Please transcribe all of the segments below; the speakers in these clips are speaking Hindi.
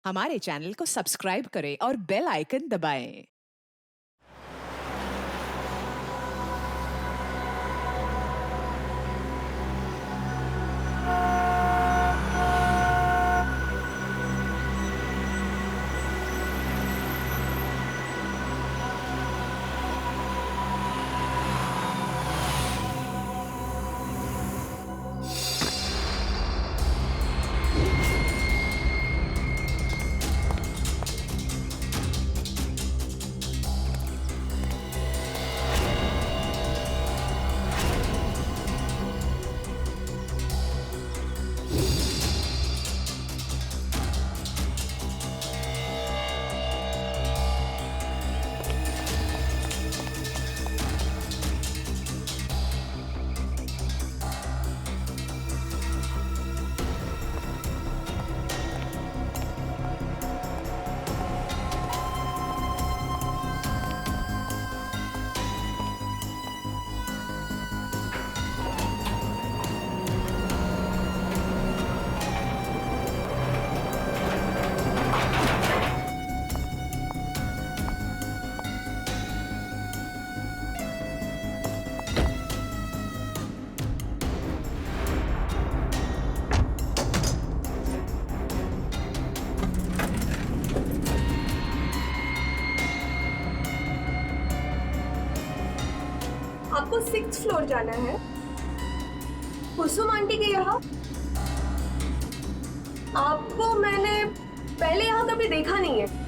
हमारे चैनल को सब्सक्राइब करें और बेल आइकन दबाएं। आपको 6th फ्लोर जाना है। कुसुम आंटी के यहाँ। आपको मैंने पहले यहाँ कभी देखा नहीं है।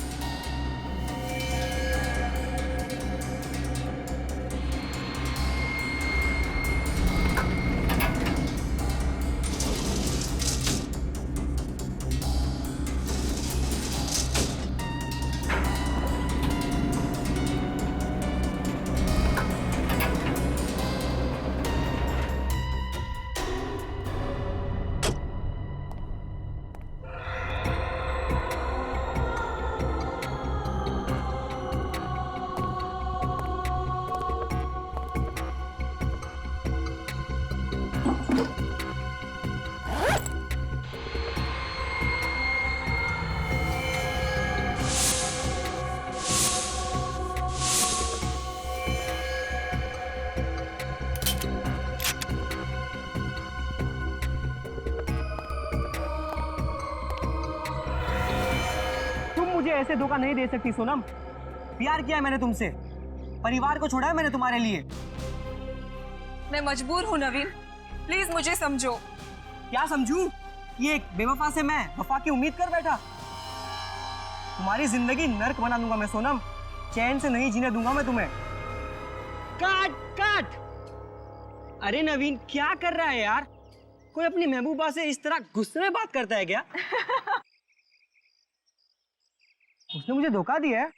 मुझे ऐसे धोखा नहीं दे सकती सोनम। प्यार किया है मैंने तुमसे, परिवार को छोड़ा है मैंने तुम्हारे लिए। मैं मजबूर हूँ नवीन, प्लीज मुझे समझो। क्या समझूं? ये एक बेवफा से मैं वफा की उम्मीद कर बैठा। तुम्हारी जिंदगी नर्क बना दूंगा मैं सोनम, चैन से नहीं जीने दूंगा मैं तुम्हें। काट काट। अरे नवीन क्या कर रहा है यार? कोई अपनी महबूबा से इस तरह गुस्से में बात करता है क्या? उसने मुझे धोखा दिया है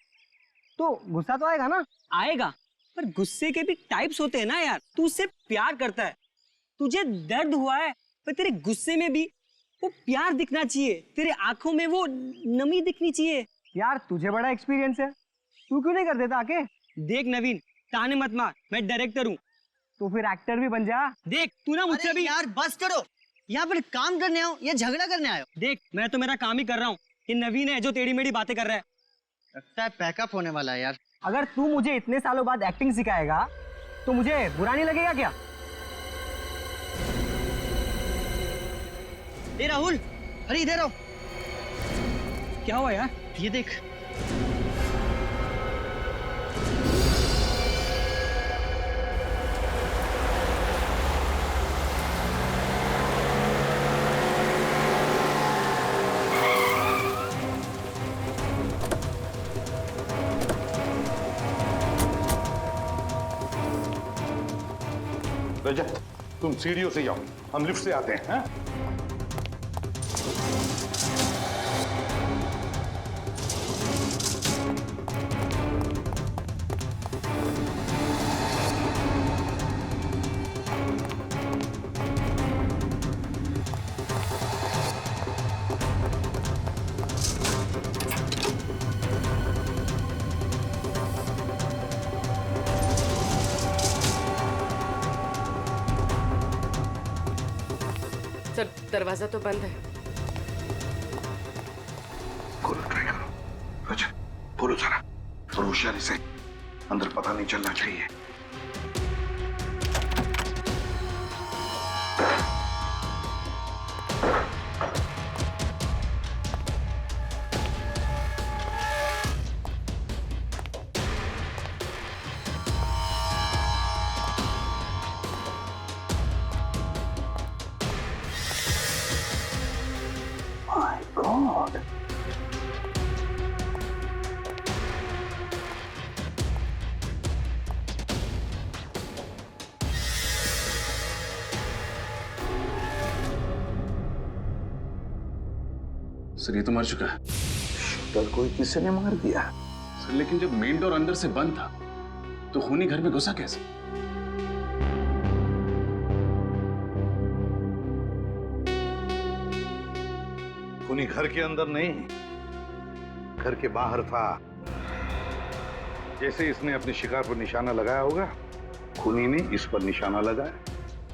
तो गुस्सा तो आएगा ना? आएगा, पर गुस्से के भी टाइप्स होते हैं ना यार। तू उससे प्यार करता है, तुझे दर्द हुआ है, पर तेरे गुस्से में भी वो प्यार दिखना चाहिए, तेरे आंखों में वो नमी दिखनी चाहिए। यार तुझे बड़ा एक्सपीरियंस है, तू क्यों नहीं कर देता आके? देख नवीन, ताने मत मार, मैं डायरेक्टर हूँ, तो फिर एक्टर भी बन जा। देख तू ना मुझसे भी। यार बस करो, यहाँ पर काम करने आओ या झगड़ा करने आयो? देख मैं तो मेरा काम ही कर रहा हूँ, ये नवीन है जो टेढ़ी मेढ़ी बातें कर रहा है। लगता है पैकअप होने वाला है यार। अगर तू मुझे इतने सालों बाद एक्टिंग सिखाएगा तो मुझे बुरा नहीं लगेगा क्या? ए राहुल, अरे इधर आओ। क्या हुआ यार? ये देख। रजत, तुम सीढ़ियों से जाओ, हम लिफ्ट से आते हैं। हाँ? सर दरवाजा तो बंद है। खोलो। खोलो जरा, और होशियारी से, अंदर पता नहीं चलना चाहिए। My God. सर ये तो मर चुका है। शटर कोई किसी ने मार दिया। सर लेकिन जब मेन डोर अंदर से बंद था तो खूनी घर में घुसा कैसे? खूनी घर के अंदर नहीं, घर के बाहर था। जैसे इसने अपने शिकार पर निशाना लगाया होगा, खूनी ने इस पर निशाना लगाया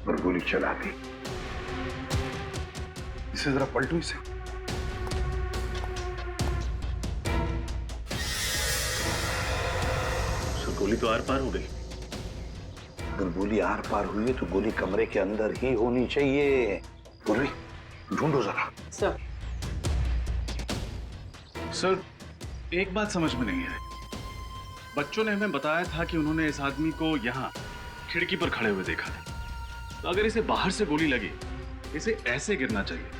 और गोली चला दी। इसे जरा पलटो इसे। गोली तो आर पार हो गई। अगर गोली आर पार हुई है तो गोली कमरे के अंदर ही होनी चाहिए। पूर्वी, ढूंढो जरा। सर एक बात समझ में नहीं आई। बच्चों ने हमें बताया था कि उन्होंने इस आदमी को यहाँ खिड़की पर खड़े हुए देखा था। तो अगर इसे बाहर से गोली लगी, इसे ऐसे गिरना चाहिए,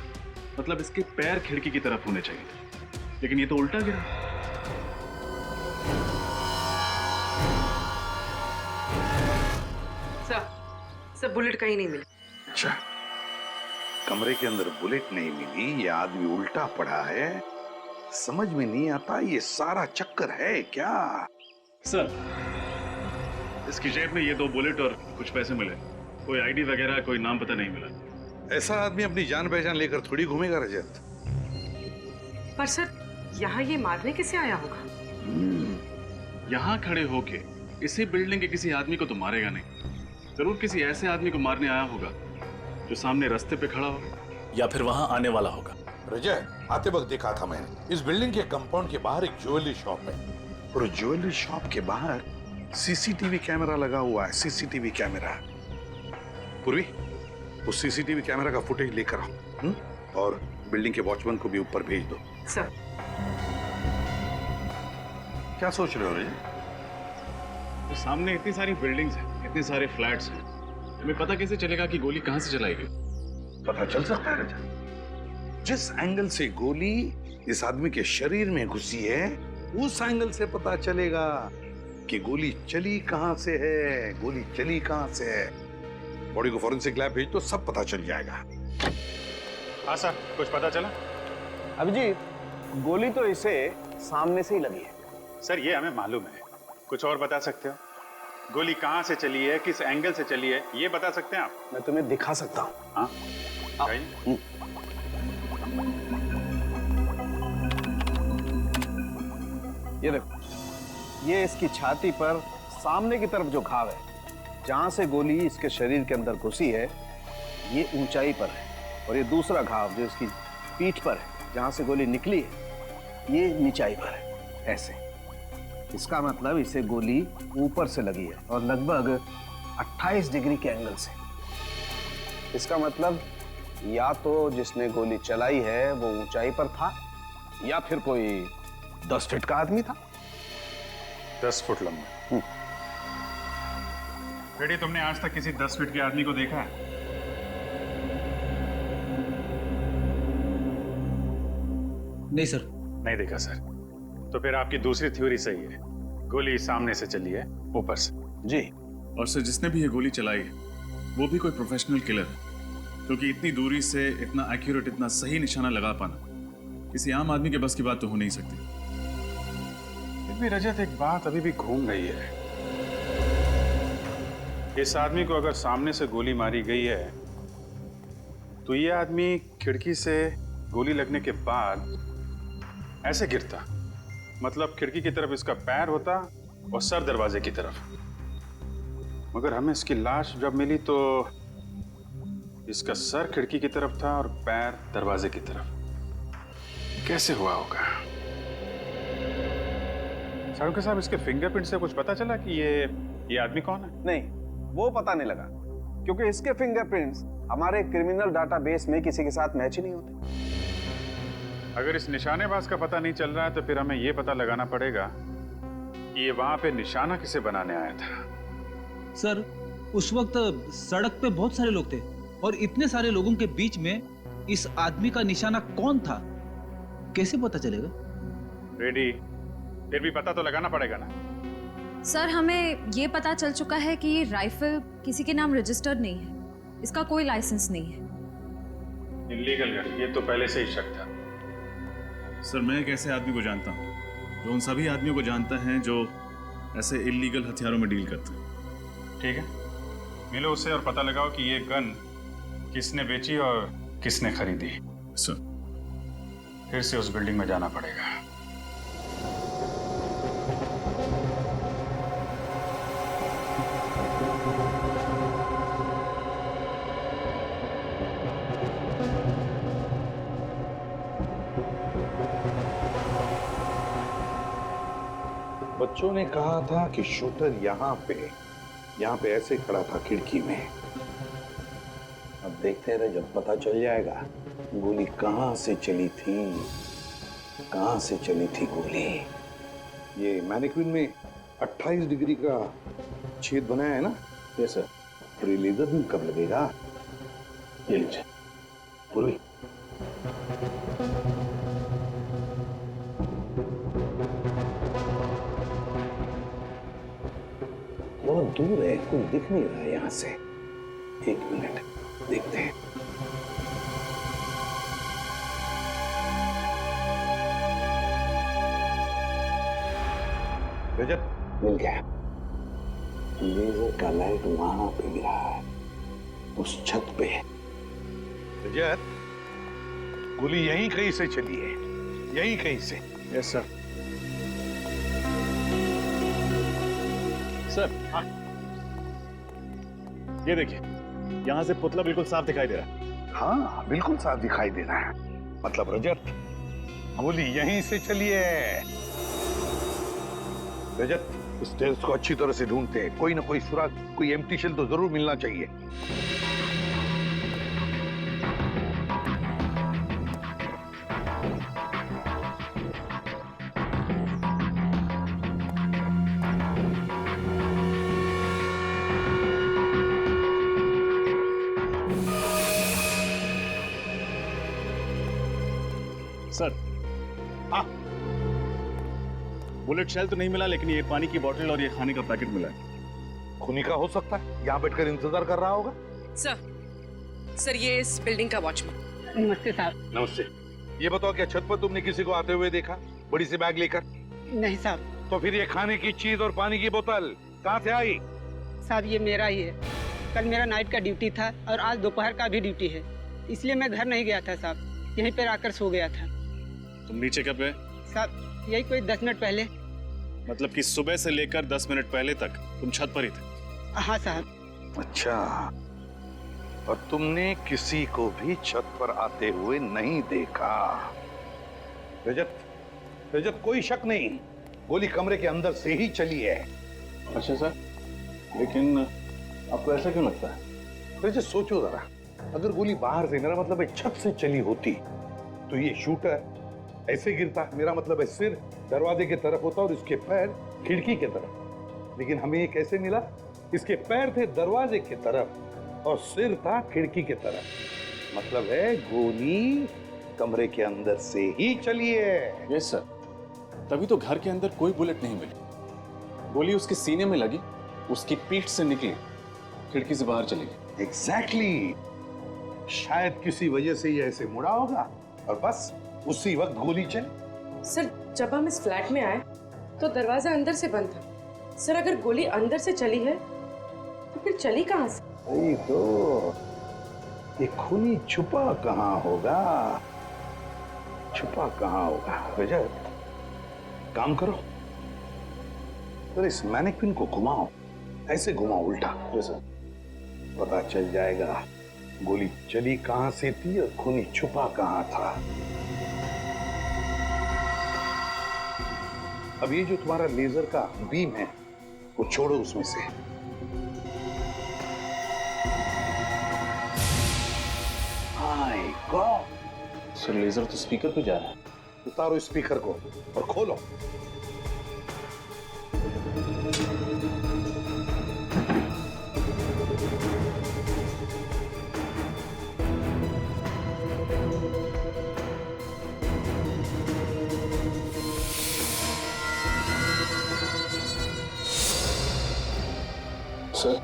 मतलब इसके पैर खिड़की की तरफ होने चाहिए, लेकिन ये तो उल्टा गिरा। सर बुलेट कहीं नहीं मिली। अच्छा, कमरे के अंदर बुलेट नहीं मिली, ये आदमी उल्टा पड़ा है। समझ में नहीं आता ये सारा चक्कर है क्या? सर इसकी जेब में ये 2 बुलेट और कुछ पैसे मिले। कोई आईडी वगैरह, कोई नाम पता नहीं मिला। ऐसा आदमी अपनी जान पहचान लेकर थोड़ी घूमेगा रजत। पर सर यहाँ ये मारने कैसे आया होगा? यहाँ खड़े होके इसी बिल्डिंग के किसी आदमी को तो मारेगा नहीं। जरूर किसी ऐसे आदमी को मारने आया होगा जो सामने रास्ते पे खड़ा होगा, या फिर वहां आने वाला होगा। रजत, आते वक्त देखा था मैंने, इस बिल्डिंग के कंपाउंड के बाहर एक ज्वेलरी शॉप है, और ज्वेलरी शॉप के बाहर सीसीटीवी कैमरा लगा हुआ है। CCTV camera. पूर्वी, उस सीसीटीवी कैमरा का फुटेज लेकर आओ, और बिल्डिंग के वॉचमैन को भी ऊपर भेज दो। सर क्या सोच रहे हो रजत? तो सामने इतनी सारी बिल्डिंग्स हैं, इतने सारे फ्लैट्स हैं, हमें पता कैसे चलेगा कि गोली कहां से चलाई गई? पता चल सकता है रजत। जिस एंगल से गोली इस आदमी के शरीर में घुसी है, उस एंगल से पता चलेगा कि गोली चली कहां से है। गोली चली कहां से है। बॉडी को फॉरेंसिक लैब भेज दो, सब पता चल जाएगा। हाँ सर, कुछ पता चला? अभिजीत, गोली तो इसे सामने से ही लगी है। सर ये हमें मालूम है, कुछ और बता सकते हो? गोली कहां से चली है, किस एंगल से चली है, ये बता सकते हैं आप? मैं तुम्हें दिखा सकता हूँ। हाँ, ये देखो, ये इसकी छाती पर सामने की तरफ जो घाव है, जहां से गोली इसके शरीर के अंदर घुसी है, ये ऊंचाई पर है। और ये दूसरा घाव जो इसकी पीठ पर है, जहां से गोली निकली है, ये नीचाई पर है। ऐसे इसका मतलब इसे गोली ऊपर से लगी है, और लगभग 28 डिग्री के एंगल से। इसका मतलब या तो जिसने गोली चलाई है वो ऊंचाई पर था, या फिर कोई 10 फीट का आदमी था। 10 फुट लंबा। बेटी, तुमने आज तक किसी 10 फीट के आदमी को देखा है? नहीं सर। नहीं देखा सर। तो फिर आपकी दूसरी थ्योरी सही है, गोली सामने से चली है, ऊपर से। जी। और सर जिसने भी ये गोली चलाई है वो भी कोई प्रोफेशनल किलर है, क्योंकि इतनी दूरी से इतना एक्यूरेट, इतना सही निशाना लगा पाना किसी आम आदमी के बस की बात तो हो नहीं सकती। फिर भी रजत, एक बात अभी भी घूम गई है। इस आदमी को अगर सामने से गोली मारी गई है तो ये आदमी खिड़की से गोली लगने के बाद ऐसे गिरता, मतलब खिड़की की तरफ इसका पैर होता और सर दरवाजे की तरफ। मगर हमें इसकी लाश जब मिली तो इसका सर खिड़की की तरफ था और पैर दरवाजे की तरफ। कैसे हुआ होगा? सारुके साहब, इसके फिंगरप्रिंट से कुछ पता चला कि ये आदमी कौन है? नहीं, वो पता नहीं लगा, क्योंकि इसके फिंगरप्रिंट्स हमारे क्रिमिनल डाटाबेस में किसी के साथ मैच ही नहीं होते। अगर इस निशानेबाज का पता नहीं चल रहा है तो फिर हमें ये पता लगाना पड़ेगा कि ये वहां पे निशाना किसे बनाने आया था। सर, उस वक्त सड़क पे बहुत सारे लोग थे और इतने सारे लोगों के बीच में इस आदमी का निशाना कौन था, कैसे पता चलेगा? रेडी, फिर भी पता तो लगाना पड़ेगा ना। सर, हमें ये पता चल चुका है कि ये राइफल किसी के नाम रजिस्टर्ड नहीं है, इसका कोई लाइसेंस नहीं है। इलीगल गाड़ी, ये तो पहले से ही शक था। सर, मैं एक ऐसे आदमी को जानता हूँ जो उन सभी आदमियों को जानता है जो ऐसे इलीगल हथियारों में डील करते हैं। ठीक है, मिलो उससे और पता लगाओ कि ये गन किसने बेची और किसने खरीदी। सर, फिर से उस बिल्डिंग में जाना पड़ेगा। बच्चों ने कहा था कि शूटर यहाँ पे ऐसे खड़ा था खिड़की में। अब देखते रहे, जब पता चल जाएगा गोली कहाँ से चली थी गोली। ये मैनिक्विन में 28 डिग्री का छेद बनाया है ना? Yes sir. और ये लेजर भी कब लगेगा? ये लीजिए पूरी। बहुत दूर है, कोई दिख नहीं रहा है यहां से। 1 मिनट देखते हैं। रजत, मिल गया। लेजर का लाइट वहां पे गिरा है, उस छत पे। रजत, गोली यहीं कहीं से चली है, यहीं कहीं से। Yes sir. सर, हाँ, ये देखिए, यहाँ से पुतला बिल्कुल साफ दिखाई दे रहा है। हाँ, बिल्कुल साफ दिखाई दे रहा है। मतलब रजत, गोली यहीं से चली है। रजत, इस टेल्स को अच्छी तरह से ढूंढते हैं। कोई ना कोई सुराग, कोई एम्प्टी शेल तो जरूर मिलना चाहिए। सर, हाँ, बुलेट शेल तो नहीं मिला, लेकिन ये पानी की बोतल और ये खाने का पैकेट मिला है। खूनी का हो सकता है, यहाँ बैठकर इंतजार कर रहा होगा। सर ये इस बिल्डिंग का वॉचमैन। नमस्ते साहब। नमस्ते। ये बताओ, क्या छत पर तुमने किसी को आते हुए देखा, बड़ी सी बैग लेकर? नहीं साहब। तो फिर ये खाने की चीज और पानी की बोतल कहाँ से आई? साहब, ये मेरा ही है। कल मेरा नाइट का ड्यूटी था और आज दोपहर का भी ड्यूटी है, इसलिए मैं घर नहीं गया था साहब, यहीं पर आकर सो गया था। तुम नीचे कब गए? साहब, यही कोई 10 मिनट पहले। मतलब कि सुबह से लेकर 10 मिनट पहले तक तुम छत पर ही थे? हाँ साहब। अच्छा, और तुमने किसी को भी छत पर आते हुए नहीं देखा? रजत, रजत, कोई शक नहीं, गोली कमरे के अंदर से ही चली है। अच्छा सर, लेकिन आपको ऐसा क्यों लगता है? रजत, सोचो जरा, अगर गोली बाहर से, मेरा मतलब है छत से चली होती, तो ये शूटर ऐसे गिरता, मेरा मतलब है सिर दरवाजे की तरफ होता और इसके पैर खिड़की की तरफ। लेकिन हमें ये कैसे मिला? इसके पैर थे दरवाजे की तरफ और सिर था खिड़की की तरफ। मतलब है गोली कमरे के अंदर से ही चली है। यस सर, तभी तो घर के अंदर कोई बुलेट नहीं मिली। गोली उसके सीने में लगी, उसकी पीठ से निकली, खिड़की से बाहर चली गई। एग्जैक्टली। शायद किसी वजह से ये ऐसे मुड़ा होगा और बस उसी वक्त गोली चली। सर, जब हम इस फ्लैट में आए तो दरवाजा अंदर से बंद था। सर, अगर गोली अंदर से चली है तो फिर चली कहाँ से? वही तो, ये खूनी छुपा कहाँ होगा? छुपा कहाँ होगा? रजत, काम करो, तो इस मैनिक्विन को घुमाओ, ऐसे घुमाओ उल्टा। पता चल जाएगा गोली चली कहाँ से थी और खूनी छुपा कहाँ था। अब ये जो तुम्हारा लेजर का बीम है वो छोड़ो उसमें से। माय गॉड, सर लेजर तो स्पीकर पे जा रहा है। उतारो स्पीकर को और खोलो। सर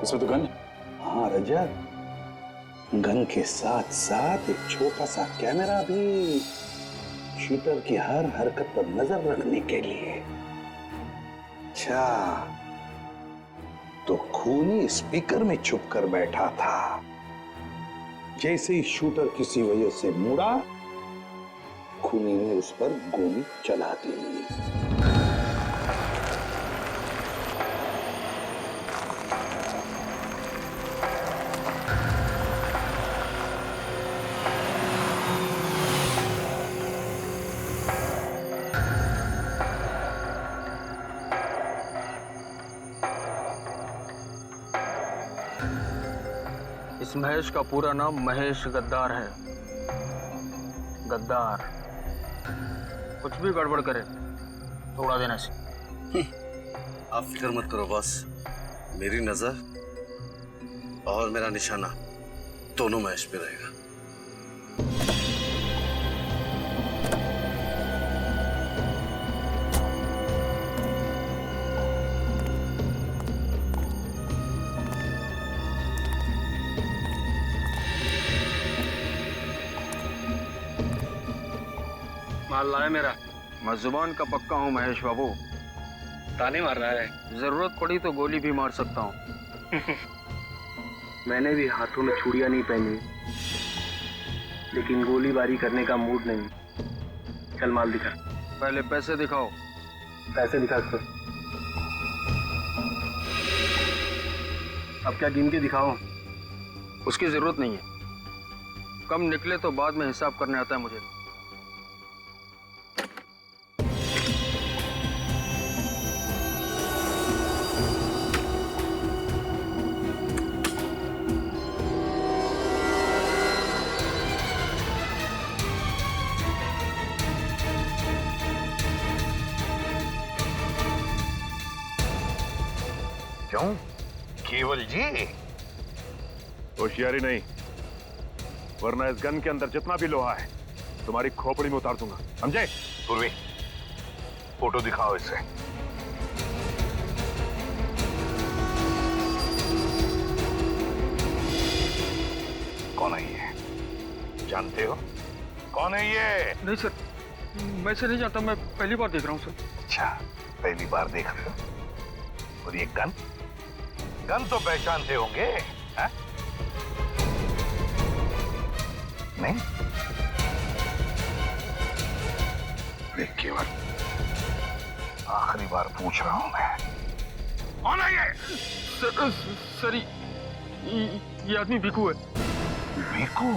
इसमें तो गन है। हाँ रजत, गन के साथ साथ एक छोटा सा कैमरा भी, शूटर की हर हरकत पर नजर रखने के लिए। अच्छा, तो खूनी स्पीकर में छुप कर बैठा था। जैसे ही शूटर किसी वजह से मुड़ा, खूनी ने उस पर गोली चला दी। इस महेश का पूरा नाम महेश गद्दार है। गद्दार कुछ भी गड़बड़ करे तो उड़ा देना से। आप फिक्र मत करो बॉस, मेरी नजर और मेरा निशाना दोनों महेश पे रहेगा। माल लाए मेरा। मैं जुबान का पक्का हूँ महेश बाबू। ताने मार रहा है। जरूरत पड़ी तो गोली भी मार सकता हूँ। मैंने भी हाथों में चूड़ियां नहीं पहनी, लेकिन गोलीबारी करने का मूड नहीं। चल माल दिखा। पहले पैसे दिखाओ। पैसे दिखा सर। अब क्या गिन के दिखाओ? उसकी जरूरत नहीं है। कम निकले तो बाद में हिसाब करने आता है मुझे। क्यों केवल जी? होशियारी नहीं, वरना इस गन के अंदर जितना भी लोहा है तुम्हारी खोपड़ी में उतार दूंगा, समझे? पूर्वी, फोटो दिखाओ इसे। कौन है ये? जानते हो कौन है ये? नहीं सर, मैं से नहीं जानता। मैं पहली बार देख रहा हूँ सर। अच्छा, पहली बार देख रहे हो। और ये गन? गन तो पहचानते होंगे, है? नहीं? देख केवल, आखिरी बार पूछ रहा हूं मैं, कौन है ये? सर ये आदमी भिकू है। भिकू?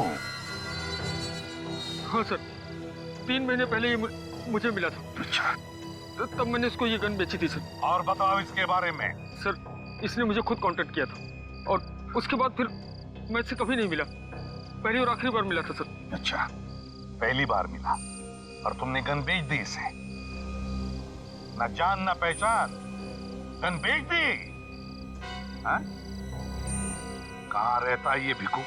हाँ सर, 3 महीने पहले ये मुझे मिला था। अच्छा, तब मैंने इसको ये गन बेची थी सर। और बताओ इसके बारे में। सर इसने मुझे खुद कांटेक्ट किया था और उसके बाद फिर मैं इससे कभी नहीं मिला। पहली और आखिरी बार मिला था सर। अच्छा, पहली बार मिला और तुमने गन बेच दी इसे? ना जान ना पहचान, गन बेच दी? हाँ? कहाँ रहता है ये भिकू?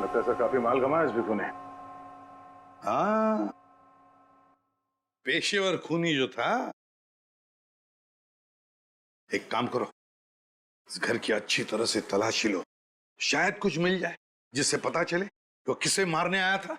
लगता है काफी माल कमाया इस भिकू ने। हाँ, पेशेवर खूनी जो था। एक काम करो, इस घर की अच्छी तरह से तलाशी लो, शायद कुछ मिल जाए जिससे पता चले वो किसे मारने आया था।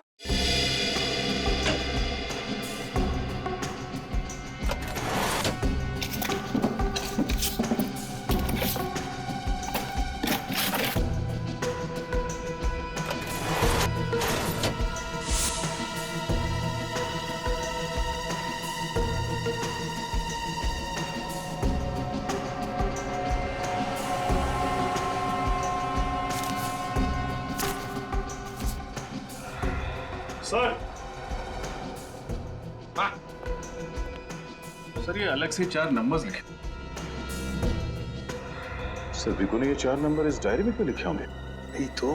सर सर, ये अलग से 4 नंबर्स लिखे। सर भिकू ने ये 4 नंबर इस डायरी में क्यों लिखे होंगे? नहीं तो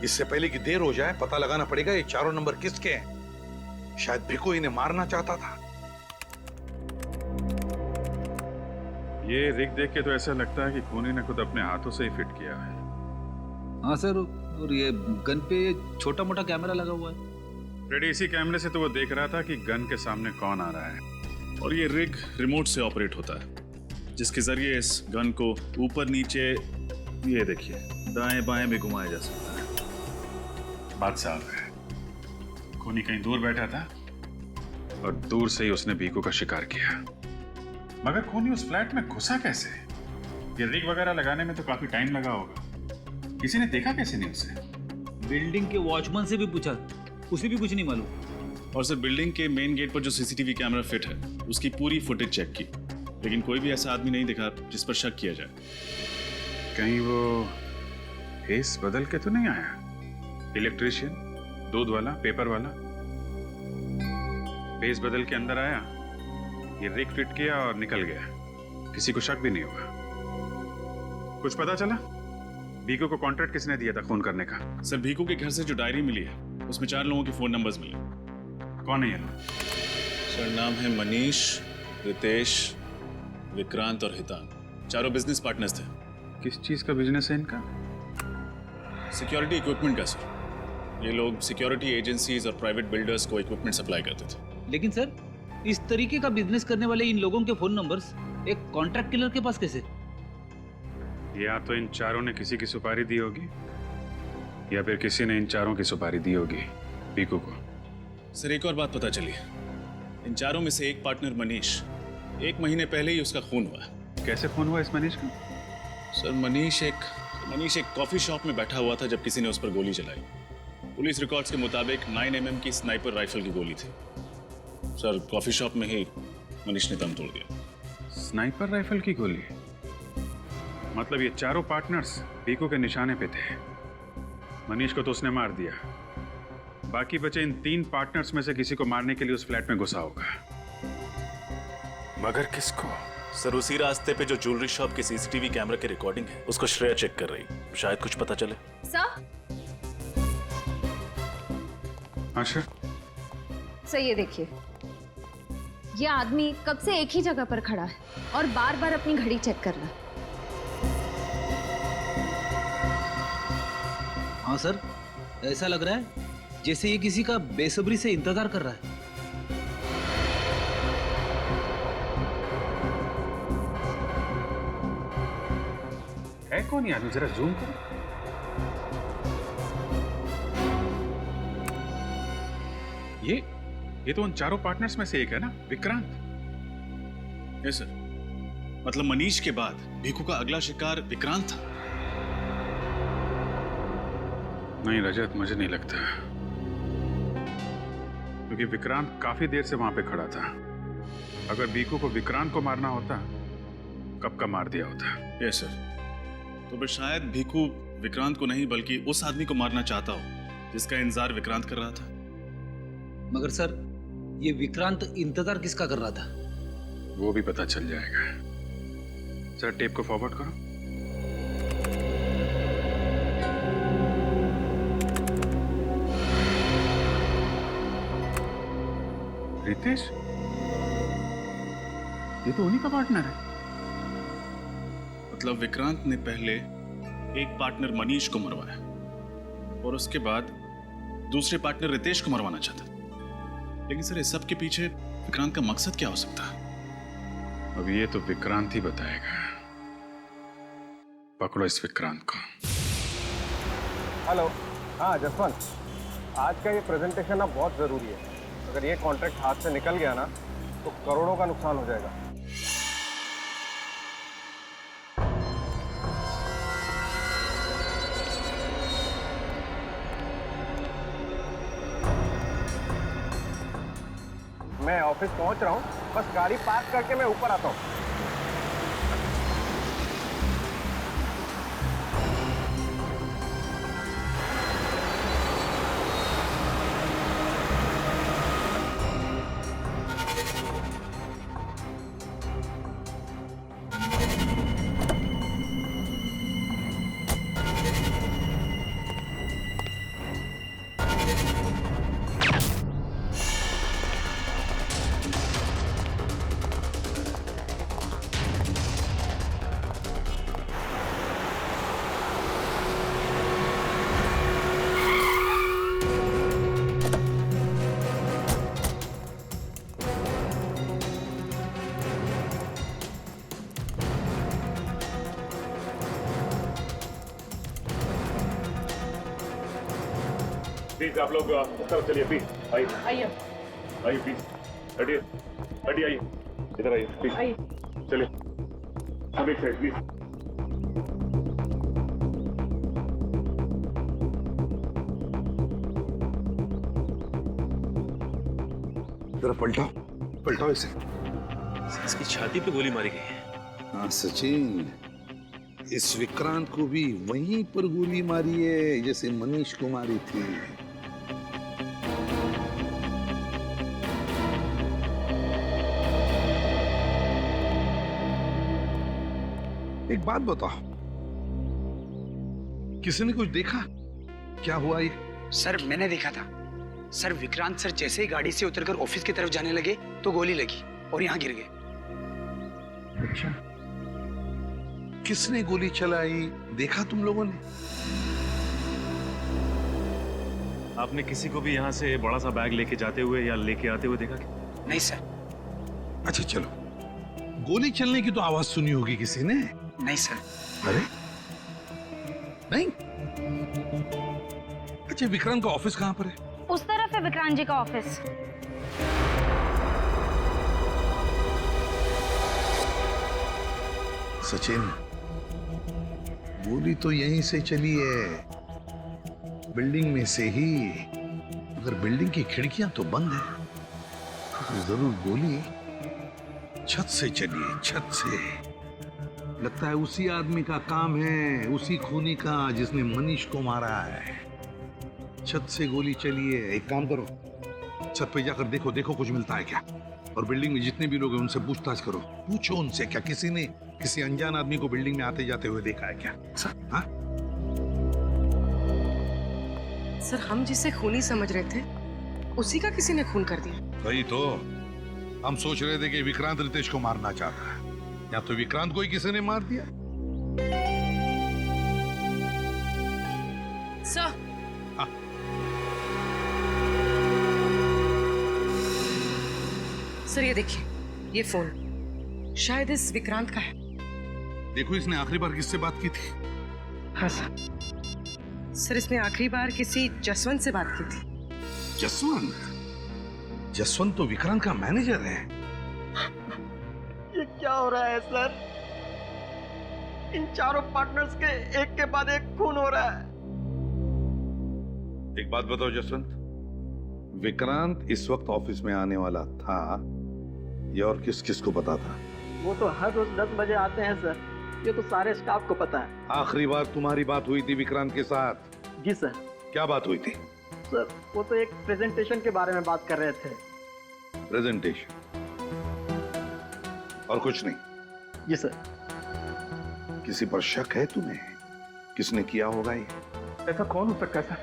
इससे पहले कि देर हो जाए पता लगाना पड़ेगा ये चारों नंबर किसके हैं। शायद भिकू इन्हें मारना चाहता था। ये रिग देख के तो ऐसा लगता है कि खूनी ने खुद अपने हाथों से ही फिट किया है। हाँ सर, और ये गन पे छोटा मोटा कैमरा लगा हुआ है। फ्रेडी, इसी कैमरे से तो वो देख रहा था कि गन के सामने कौन आ रहा है। और ये रिग रिमोट से ऑपरेट होता है, जिसके जरिए इस गन को ऊपर नीचे, ये देखिए, दाएं बाएं भी घुमाया जा सकता है। बात साफ है, खूनी कहीं दूर बैठा था और दूर से ही उसने भिकू का शिकार किया। मगर खूनी उस फ्लैट में घुसा कैसे? ये रिग वगैरह लगाने में तो काफी टाइम लगा होगा। किसी ने देखा कैसे नहीं उसे? बिल्डिंग के वॉचमैन से भी पूछा, उसे भी कुछ नहीं मालूम। और सर बिल्डिंग के मेन गेट पर जो सीसीटीवी कैमरा फिट है उसकी पूरी फुटेज चेक की, लेकिन कोई भी ऐसा आदमी नहीं दिखा जिस पर शक किया जाए। कहीं वो फेस बदल के तो नहीं आया? इलेक्ट्रिशियन, दूध वाला, पेपर वाला, फेस बदल के अंदर आया, ये रिग फिट किया और निकल गया। किसी को शक भी नहीं होगा। कुछ पता चला भिकू को कॉन्ट्रैक्ट किसने दिया था खून करने का? सर भिकू के घर से जो डायरी मिली है उसमें 4 लोगों के फोन नंबर्स मिले। कौन है ये लोग? सर नाम है मनीष, रितेश, विक्रांत और हितान। चारों बिजनेस पार्टनर्स थे। किस चीज का बिजनेस है इनका? सिक्योरिटी इक्विपमेंट का सर। ये लोग सिक्योरिटी एजेंसीज और प्राइवेट बिल्डर्स को इक्विपमेंट सप्लाई करते थे। लेकिन सर, इस तरीके का बिजनेस करने वाले इन लोगों के फोन नंबर्स एक कॉन्ट्रैक्ट किलर के पास कैसे? या तो इन चारों ने किसी की सुपारी दी होगी, या फिर किसी ने इन चारों की सुपारी दी होगी भिकू को। सर एक और बात पता चली, इन चारों में से एक पार्टनर मनीष, 1 महीने पहले ही उसका खून हुआ है। कैसे खून हुआ इस मनीष का? सर मनीष एक कॉफी शॉप में बैठा हुआ था जब किसी ने उस पर गोली चलाई। पुलिस रिकॉर्ड्स के मुताबिक 9mm की स्नाइपर राइफल की गोली थी। सर कॉफी शॉप में ही मनीष ने दम तोड़ दिया। स्नाइपर राइफल की गोली? मतलब ये चारों पार्टनर्स भिकू के निशाने पे थे। मनीष को तो उसने मार दिया, बाकी बचे इन 3 पार्टनर्स में से किसी को मारने के लिए उस फ्लैट में घुसा होगा। मगर किसको? सर उसी रास्ते पे जो ज्वेलरी शॉप के सीसीटीवी कैमरा की रिकॉर्डिंग है उसको श्रेया चेक कर रही, शायद कुछ पता चले। सर आशा, सर ये देखिए, ये आदमी कब से एक ही जगह पर खड़ा है और बार बार अपनी घड़ी चेक कर रहा है। हाँ सर, ऐसा लग रहा है जैसे ये किसी का बेसब्री से इंतजार कर रहा है। कौन ये आदमी? जरा जूम करो। ये तो उन चारों पार्टनर्स में से एक है ना, विक्रांत? यस सर, मतलब मनीष के बाद भिकू का अगला शिकार विक्रांत था। नहीं रजत, मुझे नहीं लगता, क्योंकि विक्रांत काफी देर से वहां पे खड़ा था। अगर भिकू को विक्रांत को मारना होता, कब का मार दिया होता। यस सर, तो फिर शायद भिकू विक्रांत को नहीं बल्कि उस आदमी को मारना चाहता हो जिसका इंतजार विक्रांत कर रहा था। मगर सर, ये विक्रांत इंतजार किसका कर रहा था? वो भी पता चल जाएगा। सर टेप को फॉरवर्ड करो। रितेश, ये तो उन्हीं का पार्टनर है। मतलब विक्रांत ने पहले एक पार्टनर मनीष को मरवाया और उसके बाद दूसरे पार्टनर रितेश को मरवाना चाहता। लेकिन सर इस सब के पीछे विक्रांत का मकसद क्या हो सकता है? अब ये तो विक्रांत ही बताएगा। पकड़ो इस विक्रांत को। हेलो, हाँ जसवंत, आज का ये प्रेजेंटेशन अब बहुत ज़रूरी है। अगर ये कॉन्ट्रैक्ट हाथ से निकल गया ना तो करोड़ों का नुकसान हो जाएगा। मैं ऑफिस पहुंच रहा हूं, बस गाड़ी पार्क करके मैं ऊपर आता हूं। प्लीज आप लोग इस तरफ चलिए, प्लीज आइए आइए आइए, प्लीज हटिए हटिए, आइए इधर आइए प्लीज, आइए। चलिए सब एक साइड प्लीज। जरा पलटाओ पलटाओ इसे। इसकी छाती पे गोली मारी गई है। हाँ सचिन, इस विक्रांत को भी वहीं पर गोली मारी है जैसे मनीष को मारी थी। एक बात बताओ, किसी ने कुछ देखा क्या हुआ ये? सर मैंने देखा था सर, विक्रांत सर जैसे ही गाड़ी से उतरकर ऑफिस की तरफ जाने लगे तो गोली लगी और यहाँ गिर गए। अच्छा, किसने गोली चलाई देखा तुम लोगों ने? आपने किसी को भी यहाँ से बड़ा सा बैग लेके जाते हुए या लेके आते हुए देखा क्या? नहीं सर। अच्छा चलो, गोली चलने की तो आवाज सुनी होगी किसी ने? नहीं सर। अरे नहीं? अच्छा, विक्रांत का ऑफिस कहाँ पर है? उस तरफ है विक्रांत जी का ऑफिस। सचिन, गोली तो यहीं से चली है, बिल्डिंग में से ही। अगर बिल्डिंग की खिड़कियां तो बंद है तो जरूर गोली छत से चली है, छत से। लगता है उसी आदमी का काम है, उसी खूनी का जिसने मनीष को मारा है। छत से गोली चली है। एक काम करो, छत पे जाकर देखो, देखो कुछ मिलता है क्या। और बिल्डिंग में जितने भी लोग हैं उनसे पूछताछ करो, पूछो उनसे क्या किसी ने किसी अनजान आदमी को बिल्डिंग में आते जाते हुए देखा है क्या? हाँ? सर, हम जिसे खूनी समझ रहे थे उसी का किसी ने खून कर दिया। वही तो हम सोच रहे थे कि विक्रांत रितेश को मारना चाहता है, या तो विक्रांत को ही किसी ने मार दिया। सर, सर ये देखिए, ये फोन शायद इस विक्रांत का है। देखो, इसने आखिरी बार किससे बात की थी? हाँ सर। सर, इसने आखिरी बार किसी जसवंत से बात की थी। जसवंत? जसवंत तो विक्रांत का मैनेजर है। ये क्या हो रहा है सर? इन चारों पार्टनर्स के एक के बाद एक खून हो रहा है। एक बात बताओ जसवंत, विक्रांत इस वक्त ऑफिस में आने वाला था, ये और किस किस को पता था? वो तो हर रोज 10 बजे आते हैं सर, ये तो सारे स्टाफ को पता है। आखिरी बार तुम्हारी बात हुई थी विक्रांत के साथ? जी सर। क्या बात हुई थी? सर, वो तो एक प्रेजेंटेशन के बारे में बात कर रहे थे। प्रेजेंटेशन? और कुछ नहीं? जी सर। किसी पर शक है तुम्हें? किसने किया होगा ये? ऐसा कौन हो सकता है सर?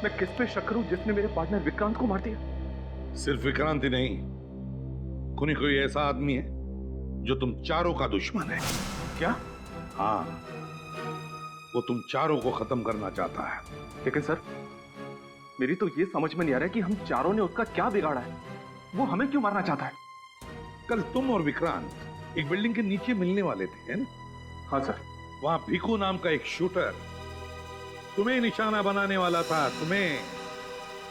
मैं किस पे शक करूं जिसने मेरे पार्टनर विक्रांत को मार दिया? सिर्फ विक्रांत ही नहीं, कोई ऐसा आदमी है जो तुम चारों का दुश्मन है। क्या? हाँ, वो तुम चारों को खत्म करना चाहता है। लेकिन सर, मेरी तो ये समझ में नहीं आ रहा है कि हम चारों ने उसका क्या बिगाड़ा है। वो हमें क्यों मारना चाहता है? कल तुम और विक्रांत एक बिल्डिंग के नीचे मिलने वाले थे, है ना? हाँ सर। वहां भिकू नाम का एक शूटर तुम्हें निशाना बनाने वाला था, तुम्हें,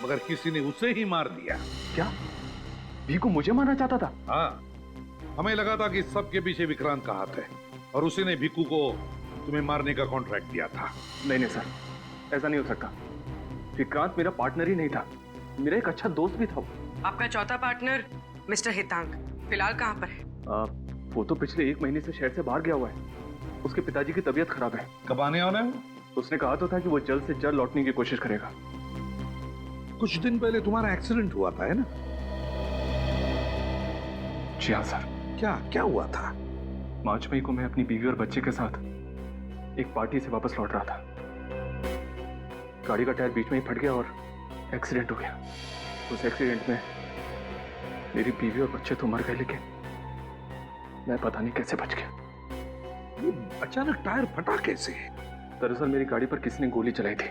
मगर किसी ने उसे ही मार दिया। क्या? भिकू मुझे मारना चाहता था? हाँ, हमें लगा था कि सबके पीछे विक्रांत का हाथ है और उसी ने भिकू को तुम्हें मारने का कॉन्ट्रैक्ट दिया था। नहीं सर, ऐसा नहीं हो सकता। विक्रांत मेरा पार्टनर ही नहीं था, मेरा एक अच्छा दोस्त भी था। आपका चौथा पार्टनर मिस्टर हितांक फिलहाल कहाँ पर है? वो तो पिछले 1 महीने से शहर से बाहर गया हुआ है। उसके पिताजी की तबीयत खराब है। कब आने वाला है? उसने कहा तो था कि वो जल्द से जल्द लौटने की कोशिश करेगा। कुछ दिन पहले तुम्हारा एक्सीडेंट हुआ था, है ना? जी हाँ सर। क्या हुआ था? 5 मई को मैं अपनी बीवी और बच्चे के साथ एक पार्टी से वापस लौट रहा था। गाड़ी का टायर बीच में ही फट गया और एक्सीडेंट हो गया। उस एक्सीडेंट में मेरी बीवी और बच्चे तो मर गए, लेकिन मैं पता नहीं कैसे बच गया। ये अचानक टायर फटा कैसे? दरअसल मेरी गाड़ी पर किसी ने गोली चलाई थी।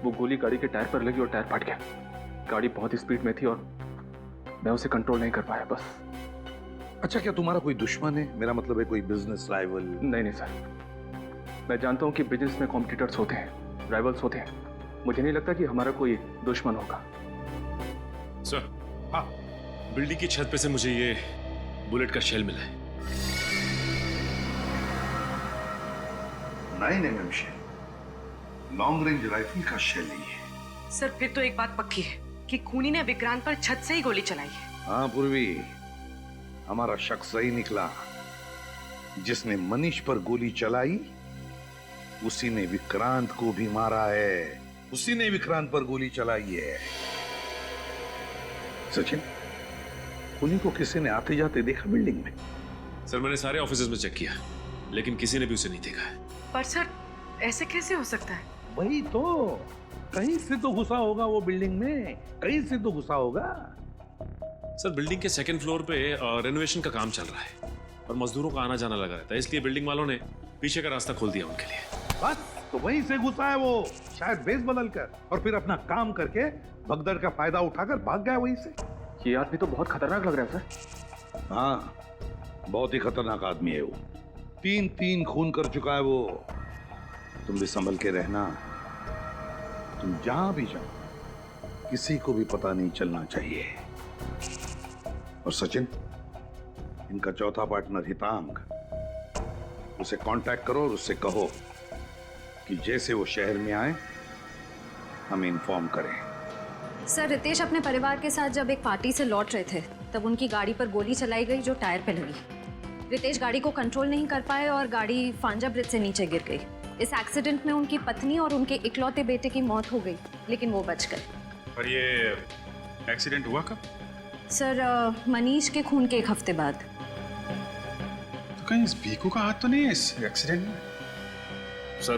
वो गोली गाड़ी के टायर पर लगी और टायर फट गया। गाड़ी बहुत स्पीड में थी और मैं उसे कंट्रोल नहीं कर पाया, बस। अच्छा, क्या तुम्हारा कोई दुश्मन है? मेरा मतलब है कोई बिजनेस राइवल? नहीं सर, मैं जानता हूँ कि बिजनेस में कॉम्पिटिटर्स होते हैं, राइवल्स होते हैं, मुझे नहीं लगता कि हमारा कोई दुश्मन होगा। सर, हाँ, बिल्डिंग की छत पे से मुझे ये बुलेट का शेल मिला है। 9 mm shell, long range rifle का शेल नहीं है। सर फिर तो एक बात पक्की है कि खूनी ने विक्रांत पर छत से ही गोली चलाई है। हाँ पूर्वी, हमारा शक सही निकला। जिसने मनीष पर गोली चलाई उसी ने विक्रांत को भी मारा है। उसी ने विक्रांत पर गोली चलाई है। सचिन, खूनी को किसी ने आते जाते देखा बिल्डिंग में? सर मैंने सारे ऑफिसेज में चेक किया, लेकिन किसी ने भी उसे नहीं देखा है। पर सर ऐसे कैसे हो सकता है? वही तो, कहीं से तो घुसा होगा वो बिल्डिंग में, कहीं से तो घुसा होगा। सर बिल्डिंग के सेकंड फ्लोर पे रेनोवेशन का काम चल रहा है और मजदूरों का आना जाना लगा रहता है, इसलिए बिल्डिंग वालों ने पीछे का रास्ता खोल दिया उनके लिए। बस तो वहीं से घुसा है वो, शायद बेस बदल कर, और फिर अपना काम करके भगदड़ का फायदा उठाकर भाग गया वहीं से। ये आदमी तो बहुत खतरनाक लग रहा है सर। हाँ, बहुत ही खतरनाक आदमी है वो। 3 खून कर चुका है वो। तुम भी संभल के रहना। तुम जहां भी जाओ किसी को भी पता नहीं चलना चाहिए। और सचिन, इनका चौथा पार्टनर हितांग, उसे कांटेक्ट करो और उससे कहो कि जैसे वो शहर में आए हमें इन्फॉर्म करें। सर रितेश अपने परिवार के साथ जब एक पार्टी से लौट रहे थे तब उनकी गाड़ी पर गोली चलाई गई जो टायर पे लगी। रितेश गाड़ी को कंट्रोल नहीं कर पाए और गाड़ी फांजा ब्रिज से नीचे गिर गई। इस एक्सीडेंट में उनकी पत्नी और उनके इकलौते बेटे की मौत हो गई, लेकिन वो बच गए। और ये एक्सीडेंट हुआ कब? सर मनीष के खून के 1 हफ्ते बाद। तो कहीं इस भीखू का हाथ तो नहीं है इस एक्सीडेंट में? सर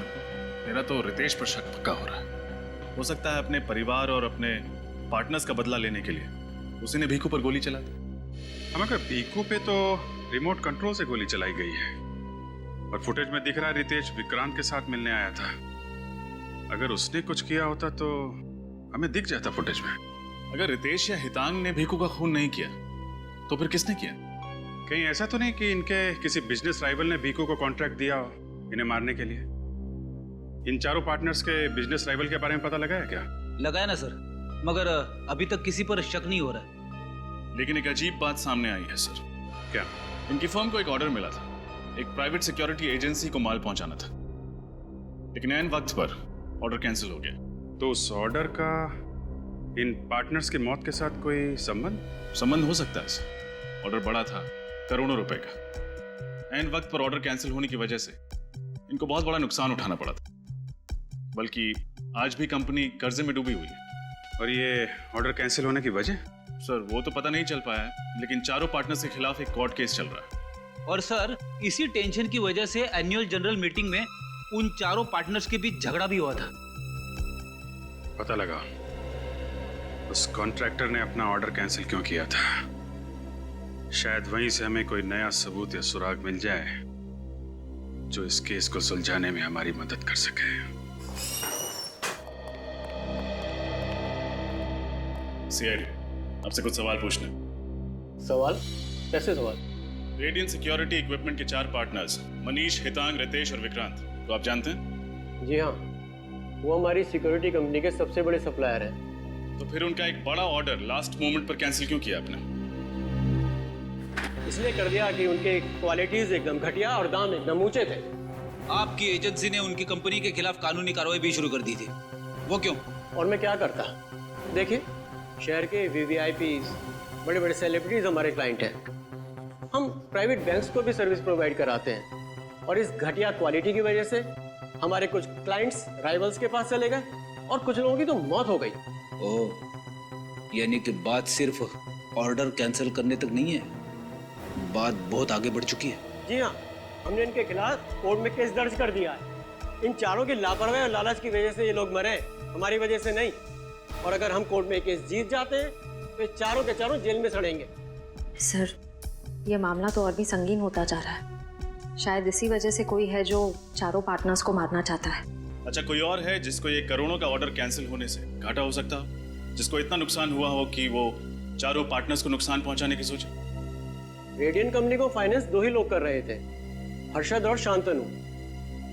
मेरा तो रितेश पर शक पक्का हो रहा है। हो सकता है अपने परिवार और अपने पार्टनर्स का बदला लेने के लिए उसी ने भीखू पर गोली चला दी। हम अगर भीखू पे तो रिमोट कंट्रोल से गोली चलाई गई है और फुटेज में दिख रहा है रितेश विक्रांत के साथ मिलने आया था। अगर उसने कुछ किया होता तो हमें दिख जाता फुटेज में। अगर रितेश या हितांग ने भीखू का खून नहीं किया तो फिर किसने किया? कहीं ऐसा तो नहीं कि इनके किसी बिजनेस राइवल ने भीखू को कॉन्ट्रैक्ट दिया हो इन्हें मारने के लिए? इन चारों पार्टनर्स के बिजनेस राइवल के बारे में पता लगा है क्या? लगाया ना सर, मगर अभी तक किसी पर शक नहीं हो रहा है। लेकिन एक अजीब बात सामने आई है सर। क्या? इनकी फर्म को एक ऑर्डर मिला था, एक प्राइवेट सिक्योरिटी एजेंसी को माल पहुंचाना था, लेकिन ऐन वक्त पर ऑर्डर कैंसिल हो गया। तो उस ऑर्डर का इन पार्टनर्स की मौत के साथ कोई संबंध हो सकता है सर। ऑर्डर बड़ा था, करोड़ों रुपए का। ऐन वक्त पर ऑर्डर कैंसिल होने की वजह से इनको बहुत बड़ा नुकसान उठाना पड़ा था। बल्कि आज भी कंपनी कर्जे में डूबी हुई है। और ये ऑर्डर कैंसिल होने की वजह? सर वो तो पता नहीं चल पाया है, लेकिन चारों पार्टनर्स के खिलाफ एक कोर्ट केस चल रहा है। और सर इसी टेंशन की वजह से एनुअल जनरल मीटिंग में उन चारों पार्टनर्स के बीच झगड़ा भी हुआ था। पता लगा उस कॉन्ट्रैक्टर ने अपना ऑर्डर कैंसिल क्यों किया था। शायद वहीं से हमें कोई नया सबूत या सुराग मिल जाए जो इस केस को सुलझाने में हमारी मदद कर सके। सीआईडी, आपसे कुछ सवाल पूछने। सवाल? कैसे सवाल? रेडियन सिक्योरिटी इक्विपमेंट के 4 पार्टनर्स मनीष, हितांग, रितेश और विक्रांत तो आप जानते हैं? जी हाँ, वो हमारी सिक्योरिटी कंपनी के सबसे बड़े सप्लायर हैं। तो फिर उनका एक बड़ा ऑर्डर लास्ट मोमेंट पर कैंसिल क्यों किया आपने? इसलिए कर दिया कि उनके क्वालिटीज एकदम घटिया और दाम एकदम ऊंचे थे। आपकी एजेंसी ने उनकी कंपनी के खिलाफ कानूनी कार्रवाई भी शुरू कर दी थी। वो क्यों? और मैं क्या करता? देखिए, शहर के वीवीआईपीज, बड़े बड़े सेलिब्रिटीज हमारे क्लाइंट हैं। हम प्राइवेट बैंक्स को भी सर्विस प्रोवाइड कराते हैं और इस घटिया क्वालिटी की वजह से हमारे कुछ क्लाइंट्स राइवल्स के पास चले गए और कुछ लोगों की तो मौत हो गई। ओह, यानी कि बात सिर्फ ऑर्डर कैंसिल करने तक नहीं है, बात बहुत आगे बढ़ चुकी है। जी हाँ, हमने इनके खिलाफ कोर्ट में केस दर्ज कर दिया है। इन चारों की लापरवाही और लालच की वजह से ये लोग मरे, हमारी वजह से नहीं। और अगर हम कोर्ट में केस जीत जाते हैं तो ये चारों के चारों जेल में सड़ेंगे। सर ये मामला तो और भी संगीन होता जा रहा है। शायद इसी वजह से कोई है जो चारों पार्टनर्स को मारना चाहता है। अच्छा, कोई और है जिसको ये करोड़ों का ऑर्डर कैंसिल होने से घाटा हो सकता हो, जिसको इतना नुकसान हुआ हो कि वो चारों पार्टनर्स को नुकसान पहुंचाने की सोचे? रेडियन कंपनी को फाइनेंस 2 ही लोग कर रहे थे, हर्षद और शांतनु,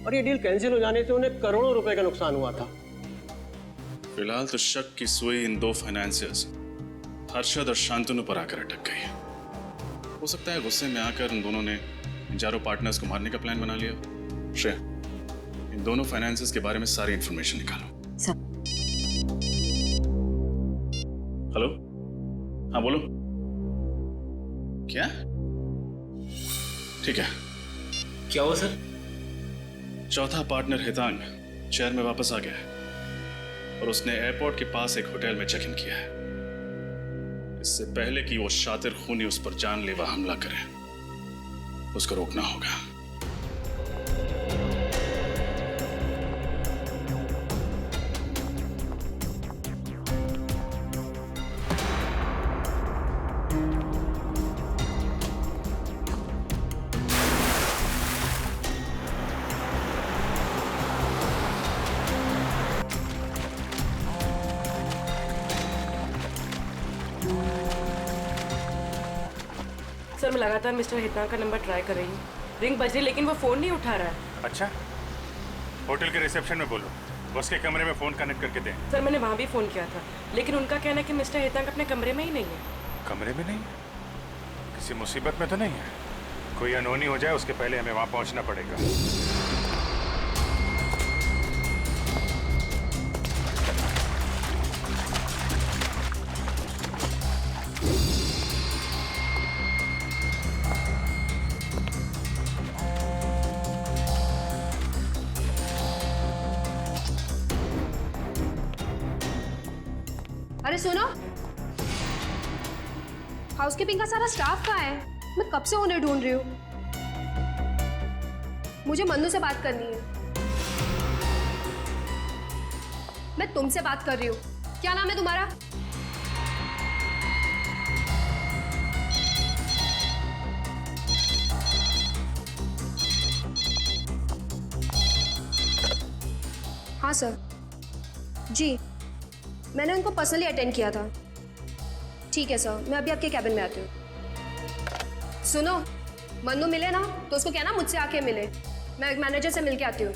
और ये डील कैंसिल हो जाने से उन्हें करोड़ों रुपए का नुकसान हुआ था। फिलहाल तो शक की सुई इन दो फाइनेंसियर्स हर्षद और शांतनु पर आकर अटक गई है। हो सकता है गुस्से में आकर उन दोनों ने इन चारों पार्टनर्स को मारने का प्लान बना लिया। श्रेया, इन दोनों फाइनेंसियर्स के बारे में सारी इंफॉर्मेशन निकालो। सर। हेलो, हाँ बोलो। क्या? ठीक है। क्या हुआ सर? चौथा पार्टनर हितांग शहर में वापस आ गया है और उसने एयरपोर्ट के पास एक होटल में चेक इन किया है। इससे पहले कि वो शातिर खूनी उस पर जानलेवा हमला करे, उसको रोकना होगा। सर मैं लगातार मिस्टर हितांग का नंबर ट्राई कर रही हूँ। रिंग बज रही लेकिन वो फोन नहीं उठा रहा है। अच्छा, होटल के रिसेप्शन में बोलो, उसके कमरे में फोन कनेक्ट करके दें। सर मैंने वहाँ भी फोन किया था लेकिन उनका कहना है कि मिस्टर हितांग अपने कमरे में ही नहीं है। कमरे में नहीं? किसी मुसीबत में तो नहीं है? कोई अनहोनी हो जाए उसके पहले हमें वहाँ पहुँचना पड़ेगा। अरे सुनो, हाउसकीपिंग का सारा स्टाफ कहाँ है? मैं कब से उन्हें ढूंढ रही हूँ। मुझे मन्नू से बात करनी है। मैं तुमसे बात कर रही हूँ। क्या नाम है तुम्हारा? हाँ सर जी, मैंने उनको पर्सनली अटेंड किया था। ठीक है सर, मैं अभी आपके कैबिन में आती हूँ। सुनो, मन्नू मिले ना तो उसको कहना मुझसे आके मिले। मैं एक मैनेजर से मिलके आती हूँ।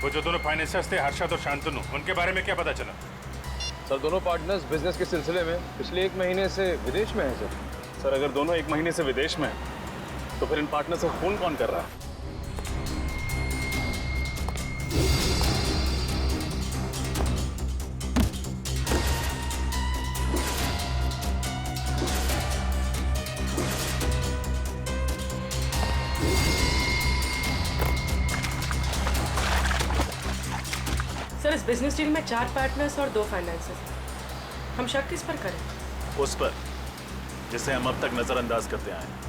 वो जो दोनों फाइनेंसर्स थे हर्षद और शांतनु, उनके बारे में क्या पता चला? सर दोनों पार्टनर्स बिजनेस के सिलसिले में पिछले 1 महीने से विदेश में हैं सर। सर अगर दोनों 1 महीने से विदेश में हैं, तो फिर इन पार्टनर्स को फोन कौन कर रहा है? सर इस बिजनेस डील में 4 पार्टनर्स और 2 फाइनेंसर्स। हम शक किस पर करें? उस पर जिसे हम अब तक नजरअंदाज करते आए हैं।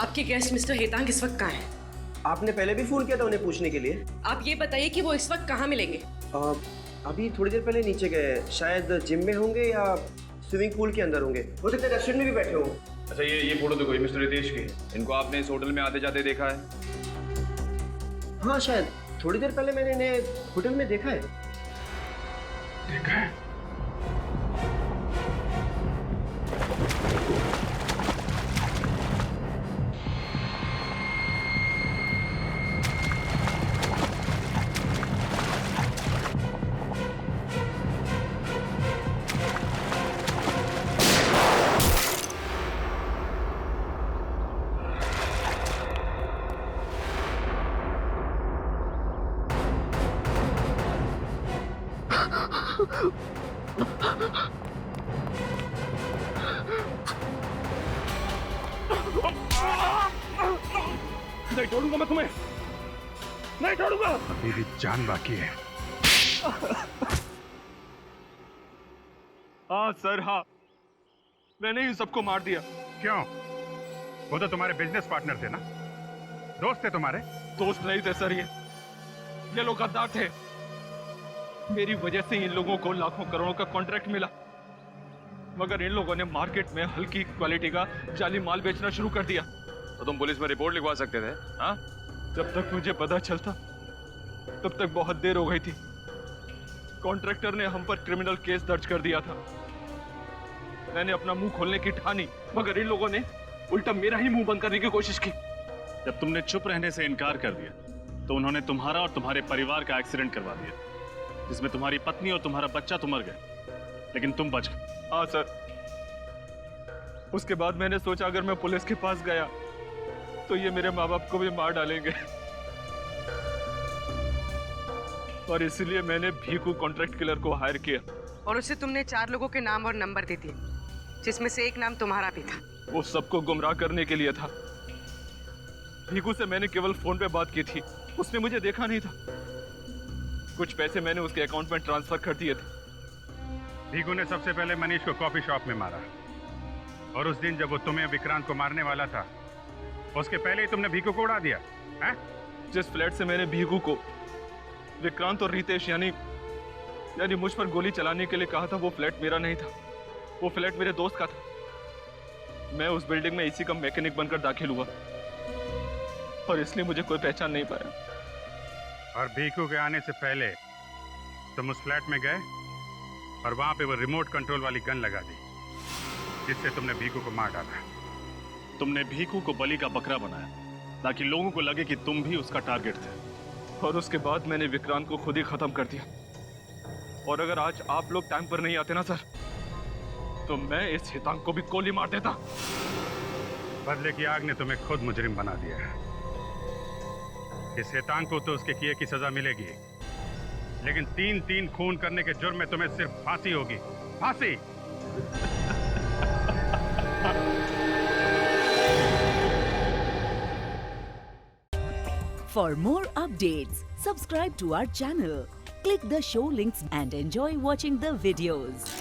आपके गेस्ट मिस्टर हेतांग इस वक्त कहाँ हैं? आपने पहले भी फोन किया था उन्हें पूछने के लिए। आप ये बताइए कि वो इस वक्त कहाँ मिलेंगे? अभी थोड़ी देर पहले नीचे गए, शायद जिम में होंगे या स्विमिंग पूल के अंदर होंगे। हो सकता है रेस्टोरेंट में भी बैठे हों। अच्छा ये फोटो देखो, ये मिस्टर रितेश की है। इनको आपने इस होटल में आते जाते देखा है? हाँ शायद थोड़ी देर पहले मैंने इन्हें होटल में देखा है। देखा है? नहीं छोड़ूंगा मैं तुम्हें, नहीं छोड़ूंगा। अभी भी जान बाकी है। हाँ सर, हाँ, मैंने ही सबको मार दिया। क्यों? वो तो तुम्हारे बिजनेस पार्टनर थे ना, दोस्त थे तुम्हारे। दोस्त नहीं थे सर, ये लोग गद्दार थे। मेरी वजह से इन लोगों को लाखों करोड़ों का कॉन्ट्रैक्ट मिला, मगर इन लोगों ने मार्केट में हल्की क्वालिटी का जाली माल बेचना शुरू कर दिया। तो तुम पुलिस में रिपोर्ट लिखवा सकते थे। हाँ, जब तक मुझे पता चलता तब तक बहुत देर हो गई थी। कॉन्ट्रैक्टर ने हम पर क्रिमिनल केस दर्ज कर दिया था। मैंने अपना मुंह खोलने की ठानी, मगर इन लोगों ने उल्टा मेरा ही मुंह बंद करने की कोशिश की। जब तुमने चुप रहने से इनकार कर दिया तो उन्होंने तुम्हारा और तुम्हारे परिवार का एक्सीडेंट करवा दिया, जिसमें तुम्हारी पत्नी और तुम्हारा बच्चा तो मर गए, लेकिन तुम बच गए। हाँ सर, उसके बाद मैंने सोचा अगर मैं पुलिस के पास गया तो ये मेरे माँ बाप को भी मार डालेंगे, और इसलिए मैंने भीखू कॉन्ट्रैक्ट किलर को हायर किया। और उससे तुमने 4 लोगों के नाम और नंबर दे दिए, जिसमें से एक नाम तुम्हारा भी था। वो सबको गुमराह करने के लिए था। भीखू से मैंने केवल फोन पे बात की थी, उसने मुझे देखा नहीं था। कुछ पैसे मैंने उसके अकाउंट में ट्रांसफर कर दिए थे। भीखू ने सबसे पहले मनीष को कॉफी शॉप में मारा, और उस दिन जब वो तुम्हें विक्रांत को मारने वाला था, उसके पहले ही तुमने भीखू को उड़ा दिया है? जिस फ्लैट से मैंने भीखू को विक्रांत और रितेश यानी मुझ पर गोली चलाने के लिए कहा था, वो फ्लैट मेरा नहीं था, वो फ्लैट मेरे दोस्त का था। मैं उस बिल्डिंग में इसी का मैकेनिक बनकर दाखिल हुआ, और इसलिए मुझे कोई पहचान नहीं पाया। और भीखू के आने से पहले तुम उस फ्लैट में गए और वहां पे वो रिमोट कंट्रोल वाली गन लगा दी, जिससे तुमने भीखू को मार डाला। तुमने भीखू को बलि का बकरा बनाया ताकि लोगों को लगे कि तुम भी उसका टारगेट थे, और उसके बाद मैंने विक्रांत को खुद ही खत्म कर दिया। और अगर आज आप लोग टाइम पर नहीं आते ना सर, तो मैं इस हितांग को भी गोली मार देता। बदले की आग ने तुम्हें खुद मुजरिम बना दिया है। इस हितांग को तो उसके किए की सजा मिलेगी, लेकिन 3-3 खून करने के जुर्म में तुम्हें सिर्फ फांसी होगी, फांसी। For more updates, subscribe to our channel, click the show links and enjoy watching the videos.